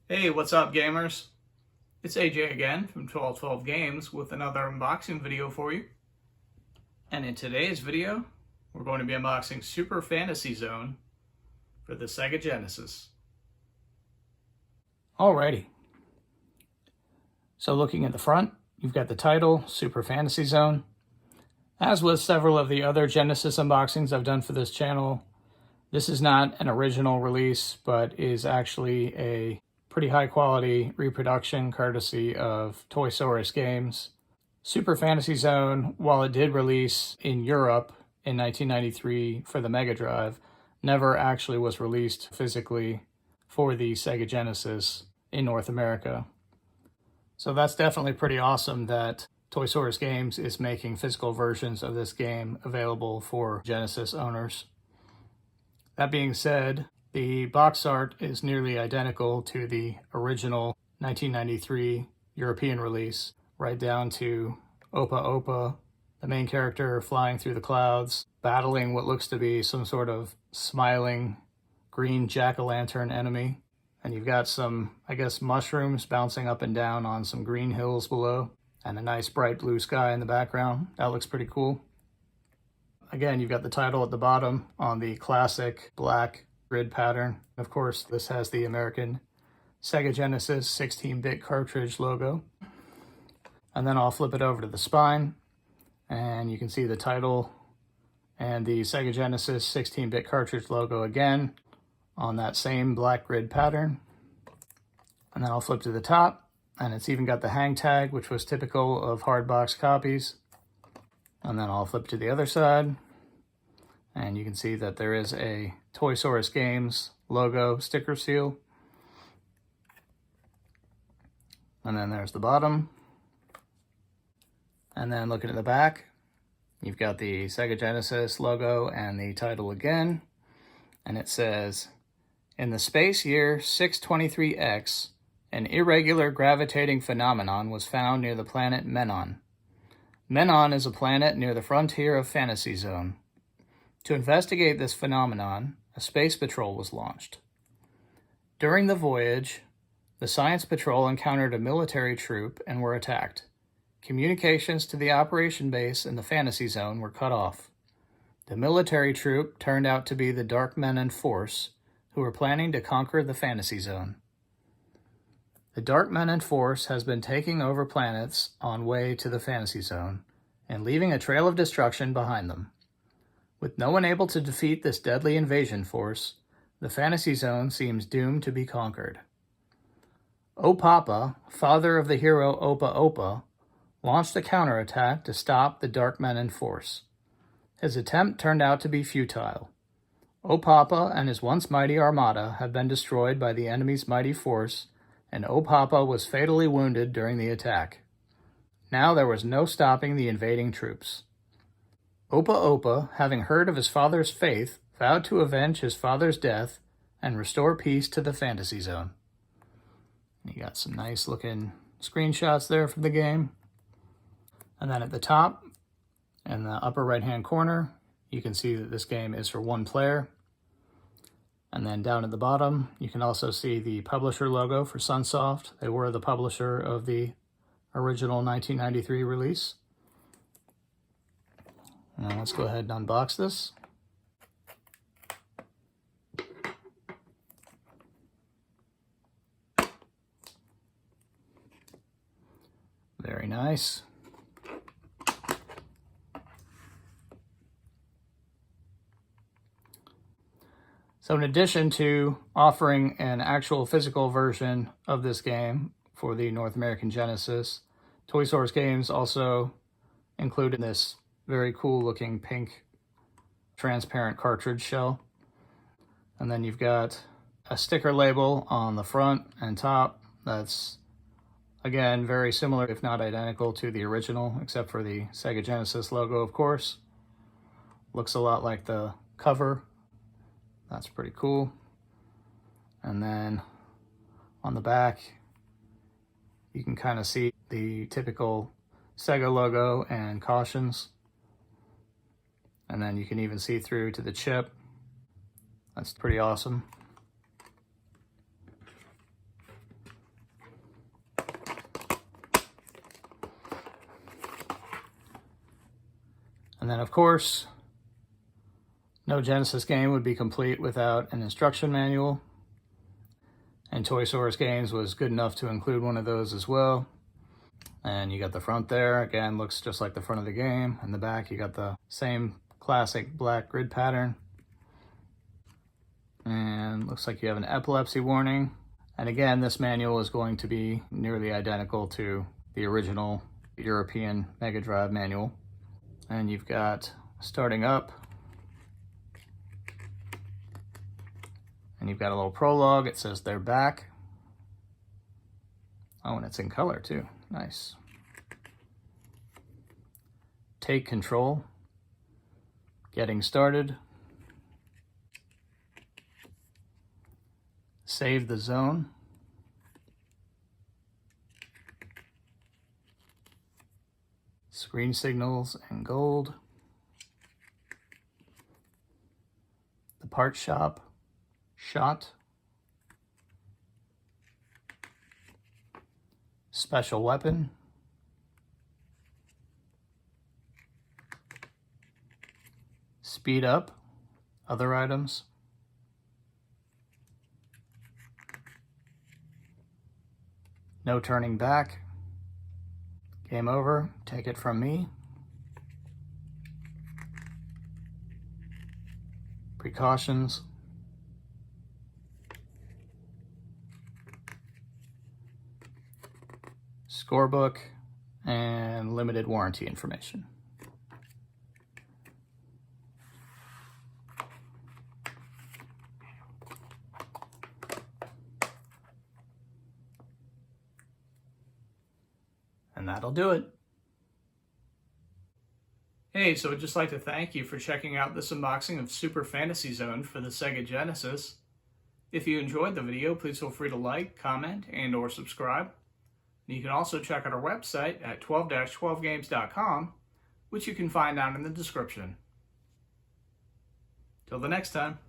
Hey, what's up, gamers? It's AJ again from 1212 Games with another unboxing video for you. And in today's video, we're going to be unboxing Super Fantasy Zone for the Sega Genesis. Alrighty. So looking at the front, you've got the title, Super Fantasy Zone. As with several of the other Genesis unboxings I've done for this channel, this is not an original release, but is actually a pretty high quality reproduction courtesy of Toysaurus Games. Super Fantasy Zone, while it did release in Europe in 1993 for the Mega Drive, never actually was released physically for the Sega Genesis in North America. So that's definitely pretty awesome that Toysaurus Games is making physical versions of this game available for Genesis owners. That being said, the box art is nearly identical to the original 1993 European release, right down to Opa Opa, the main character flying through the clouds, battling what looks to be some sort of smiling green jack-o'-lantern enemy. And you've got some, I guess, mushrooms bouncing up and down on some green hills below, and a nice bright blue sky in the background. That looks pretty cool. Again, you've got the title at the bottom on the classic black grid pattern. Of course, this has the American Sega Genesis 16-bit cartridge logo. And then I'll flip it over to the spine, and you can see the title and the Sega Genesis 16-bit cartridge logo again on that same black grid pattern. And then I'll flip to the top, and it's even got the hang tag, which was typical of hardbox copies. And then I'll flip to the other side, and you can see that there is a Toysaurus Games logo sticker seal. And then there's the bottom. And then looking at the back, you've got the Sega Genesis logo and the title again. And it says, in the space year 623X, an irregular gravitating phenomenon was found near the planet Menon. Menon is a planet near the frontier of Fantasy Zone. To investigate this phenomenon, a space patrol was launched. During the voyage, the science patrol encountered a military troop and were attacked. Communications to the operation base in the Fantasy Zone were cut off. The military troop turned out to be the Dark Menon Force, who were planning to conquer the Fantasy Zone. The Dark Menon Force has been taking over planets on way to the Fantasy Zone and leaving a trail of destruction behind them. With no one able to defeat this deadly invasion force, the Fantasy Zone seems doomed to be conquered. Opapa, father of the hero Opa Opa, launched a counterattack to stop the Dark Menon Force. His attempt turned out to be futile. Opapa and his once mighty armada have been destroyed by the enemy's mighty force, and Opapa was fatally wounded during the attack. Now there was no stopping the invading troops. Opa Opa, having heard of his father's faith, vowed to avenge his father's death and restore peace to the Fantasy Zone. You got some nice looking screenshots there from the game. And then at the top, in the upper right hand corner, you can see that this game is for one player. And then down at the bottom, you can also see the publisher logo for Sunsoft. They were the publisher of the original 1993 release. Now let's go ahead and unbox this. Very nice. So in addition to offering an actual physical version of this game for the North American Genesis, Toysaurus Games also included this very cool looking pink transparent cartridge shell. And then you've got a sticker label on the front and top that's, again, very similar, if not identical, to the original, except for the Sega Genesis logo, of course. Looks a lot like the cover. That's pretty cool. And then on the back, you can kind of see the typical Sega logo and cautions. And then you can even see through to the chip. That's pretty awesome. And then, of course, no Genesis game would be complete without an instruction manual. And Toy Source Games was good enough to include one of those as well. And you got the front there, again, looks just like the front of the game. In the back, you got the same classic black grid pattern. And looks like you have an epilepsy warning. And again, this manual is going to be nearly identical to the original European Mega Drive manual. And you've got starting up. And you've got a little prologue. It says they're back. Oh, and it's in color too. Nice. Take control. Getting started. Save the zone. Screen signals in gold. The part shop. Shot. Special weapon. Speed up. Other items. No turning back. Game over. Take it from me. Precautions. Scorebook and limited warranty information. And that'll do it. Hey, so I'd just like to thank you for checking out this unboxing of Super Fantasy Zone for the Sega Genesis. If you enjoyed the video, please feel free to like, comment, and or subscribe. You can also check out our website at 12-12games.com, which you can find down in the description. Till the next time.